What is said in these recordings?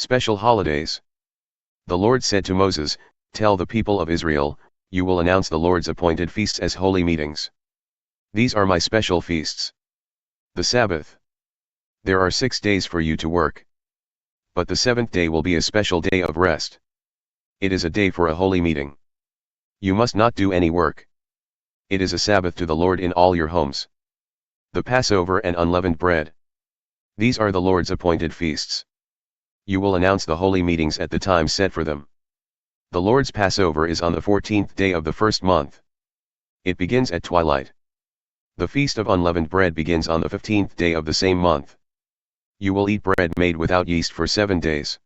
Special holidays. The Lord said to Moses, "Tell the people of Israel, you will announce the Lord's appointed feasts as holy meetings. These are my special feasts. The Sabbath. There are 6 days for you to work. But the 7th day will be a special day of rest. It is a day for a holy meeting. You must not do any work. It is a Sabbath to the Lord in all your homes. The Passover and unleavened bread. These are the Lord's appointed feasts. You will announce the holy meetings at the time set for them. The Lord's Passover is on the 14th day of the first month. It begins at twilight. The Feast of Unleavened Bread begins on the 15th day of the same month. You will eat bread made without yeast for 7 days.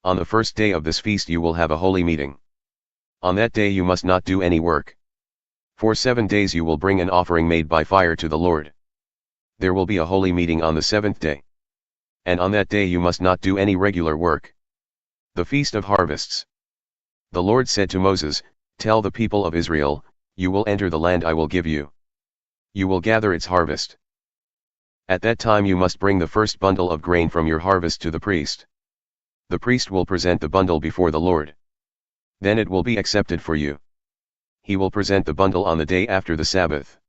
On the first day of this feast you will have a holy meeting. On that day you must not do any work. For 7 days you will bring an offering made by fire to the Lord. There will be a holy meeting on the 7th day. And on that day you must not do any regular work. The Feast of Harvests. The Lord said to Moses, "Tell the people of Israel, you will enter the land I will give you. You will gather its harvest. At that time you must bring the first bundle of grain from your harvest to the priest. The priest will present the bundle before the Lord. Then it will be accepted for you. He will present the bundle on the day after the Sabbath.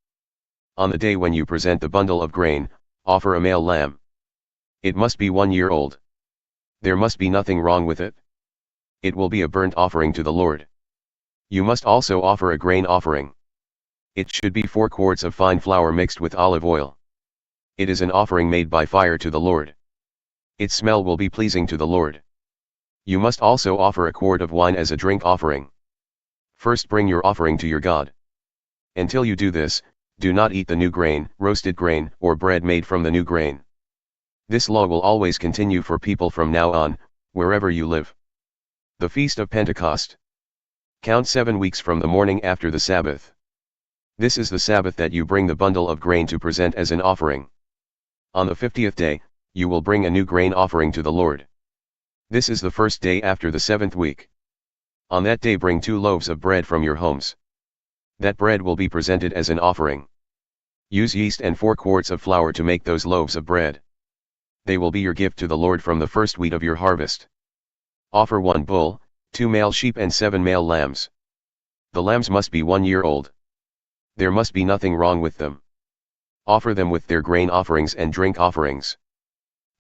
On the day when you present the bundle of grain, offer a male lamb. It must be 1 year old. There must be nothing wrong with it. It will be a burnt offering to the Lord. You must also offer a grain offering. It should be 4 quarts of fine flour mixed with olive oil. It is an offering made by fire to the Lord. Its smell will be pleasing to the Lord. You must also offer a quart of wine as a drink offering. First bring your offering to your God. Until you do this, do not eat the new grain, roasted grain, or bread made from the new grain. This law will always continue for people from now on, wherever you live. The Feast of Pentecost. Count 7 weeks from the morning after the Sabbath. This is the Sabbath that you bring the bundle of grain to present as an offering. On the 50th day, you will bring a new grain offering to the Lord. This is the first day after the 7th week. On that day bring 2 loaves of bread from your homes. That bread will be presented as an offering. Use yeast and 4 quarts of flour to make those loaves of bread. They will be your gift to the Lord from the first wheat of your harvest. Offer 1 bull, 2 male sheep and 7 male lambs. The lambs must be 1 year old. There must be nothing wrong with them. Offer them with their grain offerings and drink offerings.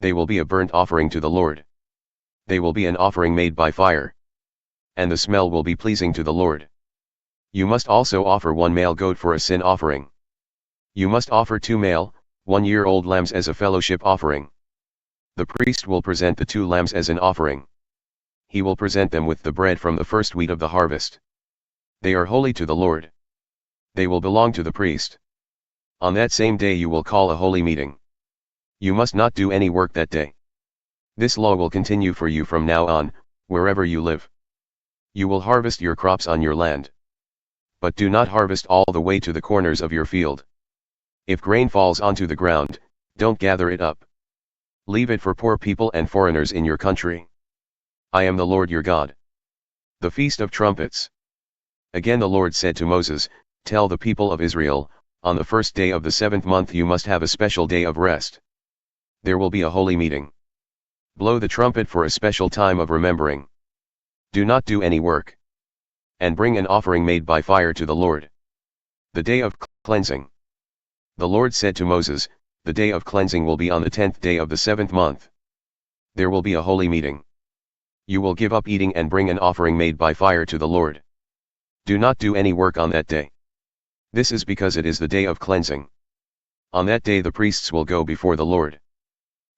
They will be a burnt offering to the Lord. They will be an offering made by fire. And the smell will be pleasing to the Lord. You must also offer 1 male goat for a sin offering. You must offer 2 male, 1 year old lambs as a fellowship offering. The priest will present the 2 lambs as an offering. He will present them with the bread from the first wheat of the harvest. They are holy to the Lord. They will belong to the priest. On that same day you will call a holy meeting. You must not do any work that day. This law will continue for you from now on, wherever you live. You will harvest your crops on your land. But do not harvest all the way to the corners of your field. If grain falls onto the ground, don't gather it up. Leave it for poor people and foreigners in your country. I am the Lord your God. The Feast of Trumpets. Again the Lord said to Moses, "Tell the people of Israel, on the first day of the 7th month you must have a special day of rest. There will be a holy meeting. Blow the trumpet for a special time of remembering. Do not do any work. And bring an offering made by fire to the Lord. The day of cleansing." The Lord said to Moses, "The day of cleansing will be on the 10th day of the 7th month. There will be a holy meeting. You will give up eating and bring an offering made by fire to the Lord. Do not do any work on that day. This is because it is the day of cleansing. On that day the priests will go before the Lord.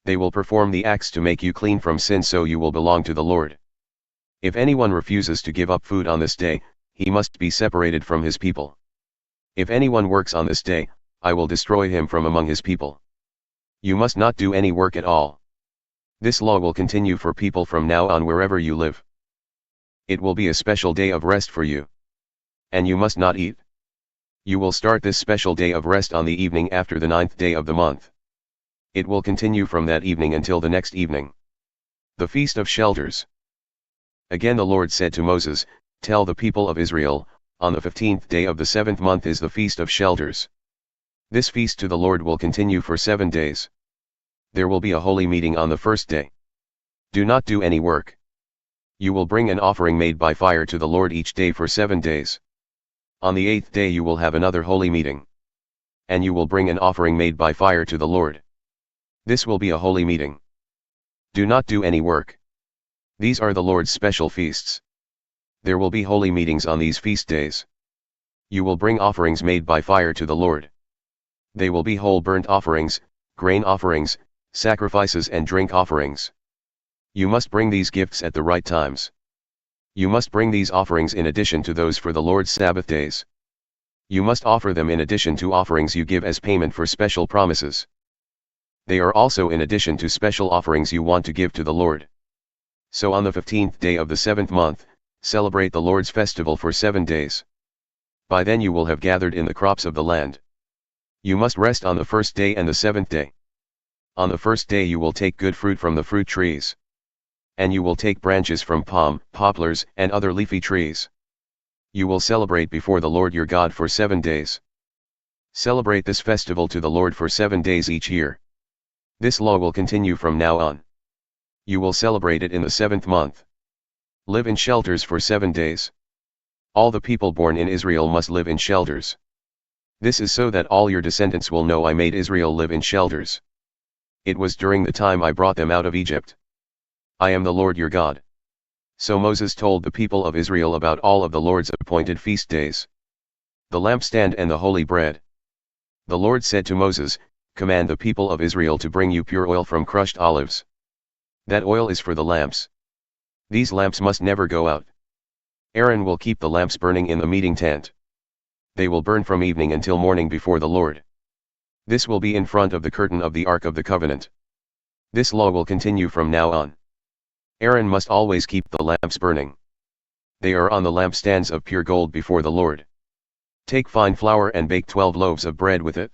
They will perform the acts to make you clean from sin so you will belong to the Lord. If anyone refuses to give up food on this day, he must be separated from his people. If anyone works on this day, I will destroy him from among his people. You must not do any work at all. This law will continue for people from now on wherever you live. It will be a special day of rest for you. And you must not eat. You will start this special day of rest on the evening after the 9th day of the month. It will continue from that evening until the next evening. The Feast of Shelters. Again the Lord said to Moses, "Tell the people of Israel, on the 15th day of the 7th month is the Feast of Shelters. This feast to the Lord will continue for 7 days. There will be a holy meeting on the first day. Do not do any work. You will bring an offering made by fire to the Lord each day for 7 days. On the 8th day you will have another holy meeting. And you will bring an offering made by fire to the Lord. This will be a holy meeting. Do not do any work. These are the Lord's special feasts. There will be holy meetings on these feast days. You will bring offerings made by fire to the Lord. They will be whole burnt offerings, grain offerings, sacrifices and drink offerings. You must bring these gifts at the right times. You must bring these offerings in addition to those for the Lord's Sabbath days. You must offer them in addition to offerings you give as payment for special promises. They are also in addition to special offerings you want to give to the Lord. So on the 15th day of the 7th month, celebrate the Lord's festival for 7 days. By then you will have gathered in the crops of the land. You must rest on the 1st day and the 7th day. On the 1st day you will take good fruit from the fruit trees. And you will take branches from palm, poplars, and other leafy trees. You will celebrate before the Lord your God for 7 days. Celebrate this festival to the Lord for 7 days each year. This law will continue from now on. You will celebrate it in the 7th month. Live in shelters for 7 days. All the people born in Israel must live in shelters. This is so that all your descendants will know I made Israel live in shelters. It was during the time I brought them out of Egypt. I am the Lord your God. So Moses told the people of Israel about all of the Lord's appointed feast days. The lampstand and the holy bread. The Lord said to Moses, "Command the people of Israel to bring you pure oil from crushed olives. That oil is for the lamps. These lamps must never go out. Aaron will keep the lamps burning in the meeting tent. They will burn from evening until morning before the Lord. This will be in front of the curtain of the Ark of the Covenant. This law will continue from now on. Aaron must always keep the lamps burning. They are on the lampstands of pure gold before the Lord. Take fine flour and bake 12 loaves of bread with it.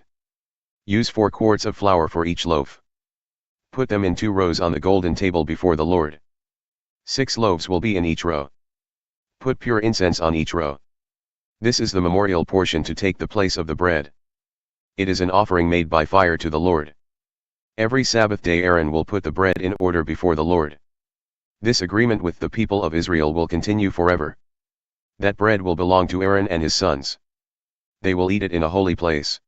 Use 4 quarts of flour for each loaf. Put them in 2 rows on the golden table before the Lord. 6 loaves will be in each row. Put pure incense on each row. This is the memorial portion to take the place of the bread. It is an offering made by fire to the Lord. Every Sabbath day Aaron will put the bread in order before the Lord. This agreement with the people of Israel will continue forever. That bread will belong to Aaron and his sons. They will eat it in a holy place.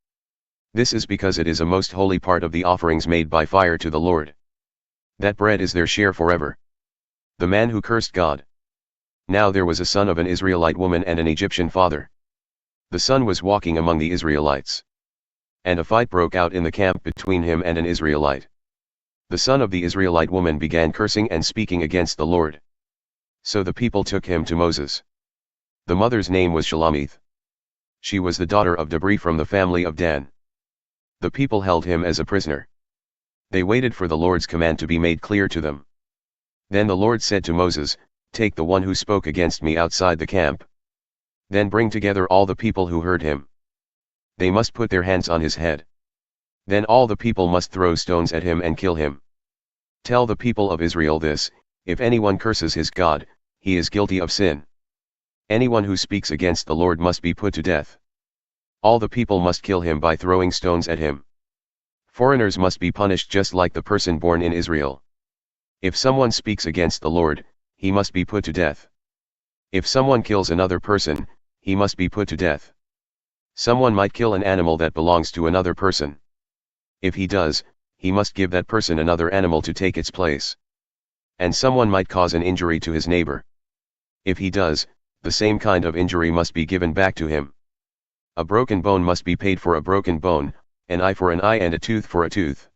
This is because it is a most holy part of the offerings made by fire to the Lord. That bread is their share forever. The man who cursed God. Now there was a son of an Israelite woman and an Egyptian father. The son was walking among the Israelites. And a fight broke out in the camp between him and an Israelite. The son of the Israelite woman began cursing and speaking against the Lord. So the people took him to Moses. The mother's name was Shelomith. She was the daughter of Debri from the family of Dan. The people held him as a prisoner. They waited for the Lord's command to be made clear to them. Then the Lord said to Moses, "Take the one who spoke against me outside the camp. Then bring together all the people who heard him. They must put their hands on his head. Then all the people must throw stones at him and kill him. Tell the people of Israel this: if anyone curses his God, he is guilty of sin. Anyone who speaks against the Lord must be put to death. All the people must kill him by throwing stones at him. Foreigners must be punished just like the person born in Israel. If someone speaks against the Lord, he must be put to death. If someone kills another person, he must be put to death. Someone might kill an animal that belongs to another person. If he does, he must give that person another animal to take its place. And someone might cause an injury to his neighbor. If he does, the same kind of injury must be given back to him. A broken bone must be paid for a broken bone, an eye for an eye and a tooth for a tooth.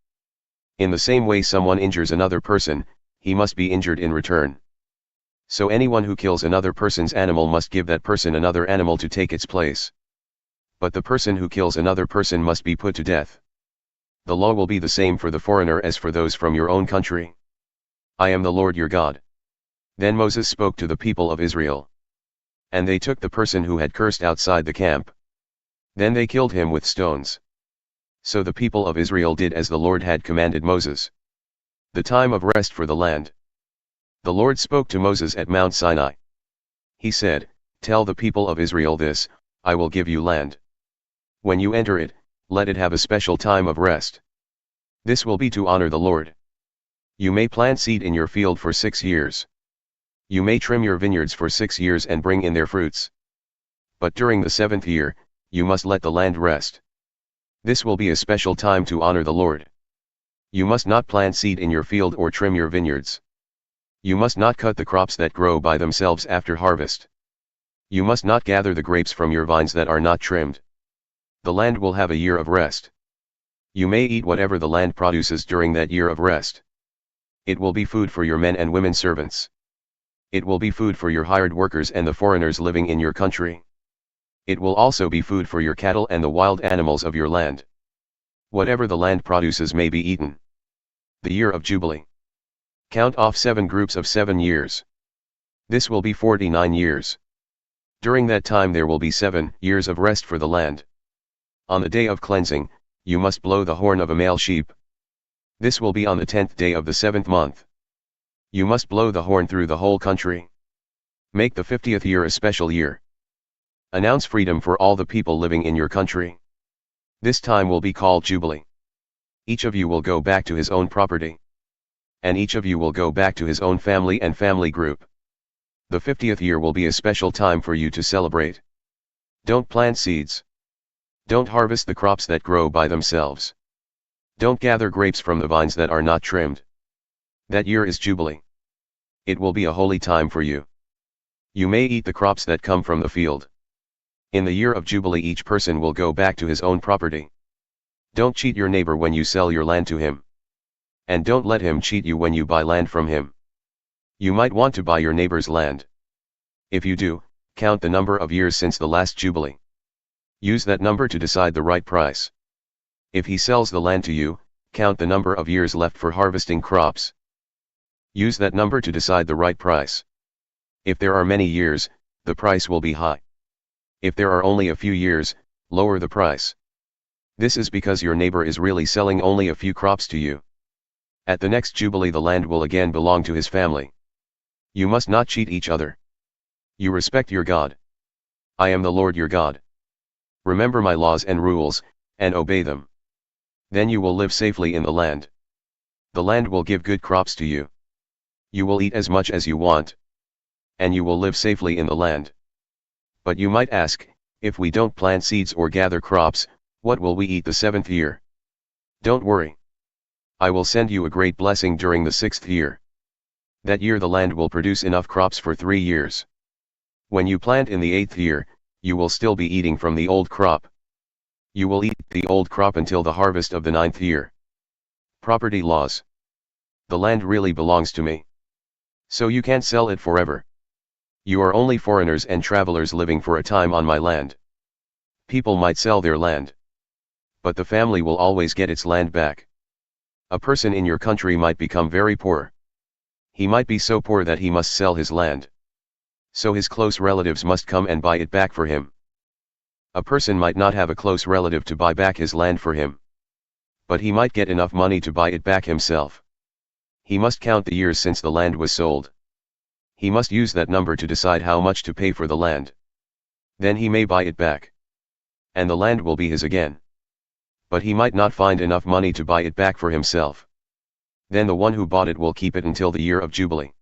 In the same way someone injures another person, he must be injured in return. So anyone who kills another person's animal must give that person another animal to take its place. But the person who kills another person must be put to death. The law will be the same for the foreigner as for those from your own country. I am the Lord your God." Then Moses spoke to the people of Israel. And they took the person who had cursed outside the camp. Then they killed him with stones. So the people of Israel did as the Lord had commanded Moses. The time of rest for the land. The Lord spoke to Moses at Mount Sinai. He said, "Tell the people of Israel this: I will give you land. When you enter it, let it have a special time of rest. This will be to honor the Lord. You may plant seed in your field for 6 years. You may trim your vineyards for 6 years and bring in their fruits. But during the 7th year, you must let the land rest. This will be a special time to honor the Lord. You must not plant seed in your field or trim your vineyards. You must not cut the crops that grow by themselves after harvest. You must not gather the grapes from your vines that are not trimmed. The land will have a year of rest. You may eat whatever the land produces during that year of rest. It will be food for your men and women servants. It will be food for your hired workers and the foreigners living in your country. It will also be food for your cattle and the wild animals of your land. Whatever the land produces may be eaten. The year of Jubilee. Count off 7 groups of 7 years. This will be 49 years. During that time there will be 7 years of rest for the land. On the day of cleansing, you must blow the horn of a male sheep. This will be on the 10th day of the 7th month. You must blow the horn through the whole country. Make the 50th year a special year. Announce freedom for all the people living in your country. This time will be called Jubilee. Each of you will go back to his own property. And each of you will go back to his own family and family group. The 50th year will be a special time for you to celebrate. Don't plant seeds. Don't harvest the crops that grow by themselves. Don't gather grapes from the vines that are not trimmed. That year is Jubilee. It will be a holy time for you. You may eat the crops that come from the field. In the year of Jubilee each person will go back to his own property. Don't cheat your neighbor when you sell your land to him. And don't let him cheat you when you buy land from him. You might want to buy your neighbor's land. If you do, count the number of years since the last Jubilee. Use that number to decide the right price. If he sells the land to you, count the number of years left for harvesting crops. Use that number to decide the right price. If there are many years, the price will be high. If there are only a few years, lower the price. This is because your neighbor is really selling only a few crops to you. At the next Jubilee the land will again belong to his family. You must not cheat each other. You respect your God. I am the Lord your God. Remember my laws and rules, and obey them. Then you will live safely in the land. The land will give good crops to you. You will eat as much as you want. And you will live safely in the land. But you might ask, if we don't plant seeds or gather crops, what will we eat the 7th year? Don't worry. I will send you a great blessing during the 6th year. That year the land will produce enough crops for 3 years. When you plant in the 8th year, you will still be eating from the old crop. You will eat the old crop until the harvest of the 9th year. Property laws. The land really belongs to me. So you can't sell it forever. You are only foreigners and travelers living for a time on my land. People might sell their land. But the family will always get its land back. A person in your country might become very poor. He might be so poor that he must sell his land. So his close relatives must come and buy it back for him. A person might not have a close relative to buy back his land for him. But he might get enough money to buy it back himself. He must count the years since the land was sold. He must use that number to decide how much to pay for the land. Then he may buy it back. And the land will be his again. But he might not find enough money to buy it back for himself. Then the one who bought it will keep it until the year of Jubilee.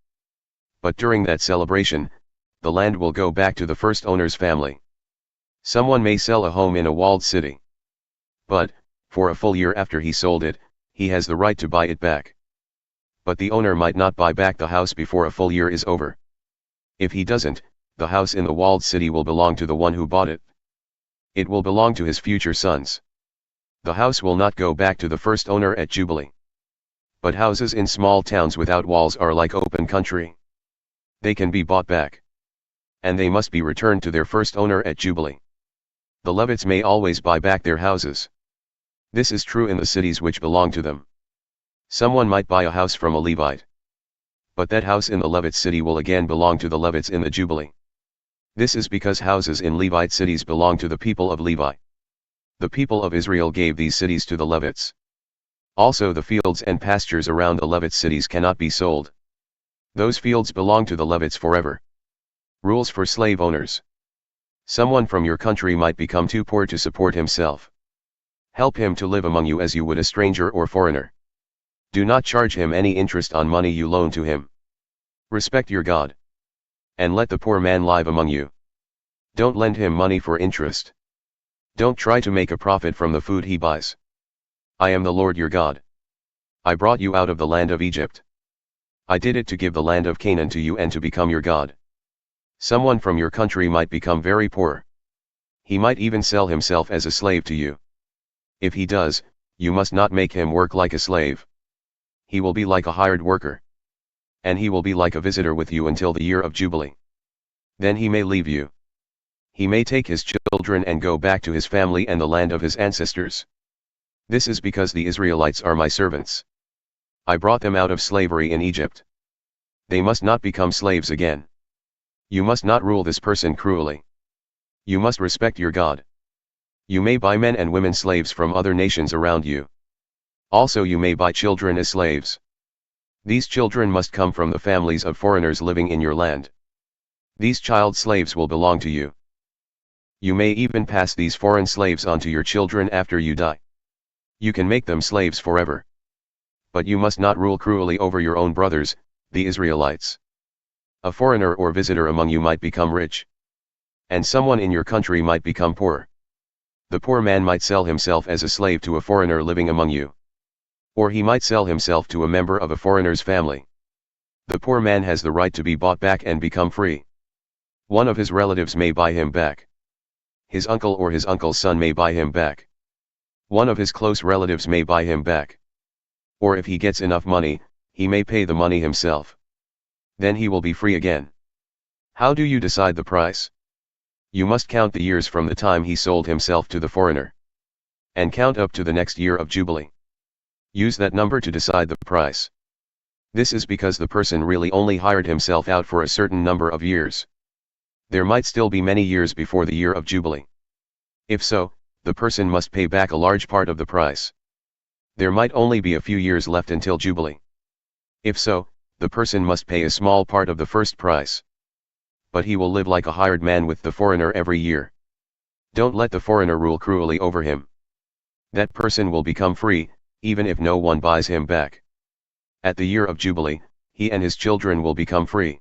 But during that celebration, the land will go back to the first owner's family. Someone may sell a home in a walled city. But, for a full year after he sold it, he has the right to buy it back. But the owner might not buy back the house before a full year is over. If he doesn't, the house in the walled city will belong to the one who bought it. It will belong to his future sons. The house will not go back to the first owner at Jubilee. But houses in small towns without walls are like open country. They can be bought back. And they must be returned to their first owner at Jubilee. The Levites may always buy back their houses. This is true in the cities which belong to them. Someone might buy a house from a Levite. But that house in the Levite city will again belong to the Levites in the Jubilee. This is because houses in Levite cities belong to the people of Levi. The people of Israel gave these cities to the Levites. Also the fields and pastures around the Levite cities cannot be sold. Those fields belong to the Levites forever. Rules for slave owners. Someone from your country might become too poor to support himself. Help him to live among you as you would a stranger or foreigner. Do not charge him any interest on money you loan to him. Respect your God. And let the poor man live among you. Don't lend him money for interest. Don't try to make a profit from the food he buys. I am the Lord your God. I brought you out of the land of Egypt. I did it to give the land of Canaan to you and to become your God. Someone from your country might become very poor. He might even sell himself as a slave to you. If he does, you must not make him work like a slave. He will be like a hired worker. And he will be like a visitor with you until the year of Jubilee. Then he may leave you. He may take his children and go back to his family and the land of his ancestors. This is because the Israelites are my servants. I brought them out of slavery in Egypt. They must not become slaves again. You must not rule this person cruelly. You must respect your God. You may buy men and women slaves from other nations around you. Also you may buy children as slaves. These children must come from the families of foreigners living in your land. These child slaves will belong to you. You may even pass these foreign slaves on to your children after you die. You can make them slaves forever. But you must not rule cruelly over your own brothers, the Israelites. A foreigner or visitor among you might become rich. And someone in your country might become poor. The poor man might sell himself as a slave to a foreigner living among you. Or he might sell himself to a member of a foreigner's family. The poor man has the right to be bought back and become free. One of his relatives may buy him back. His uncle or his uncle's son may buy him back. One of his close relatives may buy him back. Or if he gets enough money, he may pay the money himself. Then he will be free again. How do you decide the price? You must count the years from the time he sold himself to the foreigner. And count up to the next year of Jubilee. Use that number to decide the price. This is because the person really only hired himself out for a certain number of years. There might still be many years before the year of Jubilee. If so, the person must pay back a large part of the price. There might only be a few years left until Jubilee. If so, the person must pay a small part of the first price. But he will live like a hired man with the foreigner every year. Don't let the foreigner rule cruelly over him. That person will become free, even if no one buys him back. At the year of Jubilee, he and his children will become free.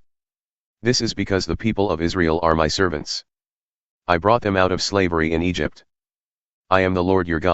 This is because the people of Israel are my servants. I brought them out of slavery in Egypt. I am the Lord your God.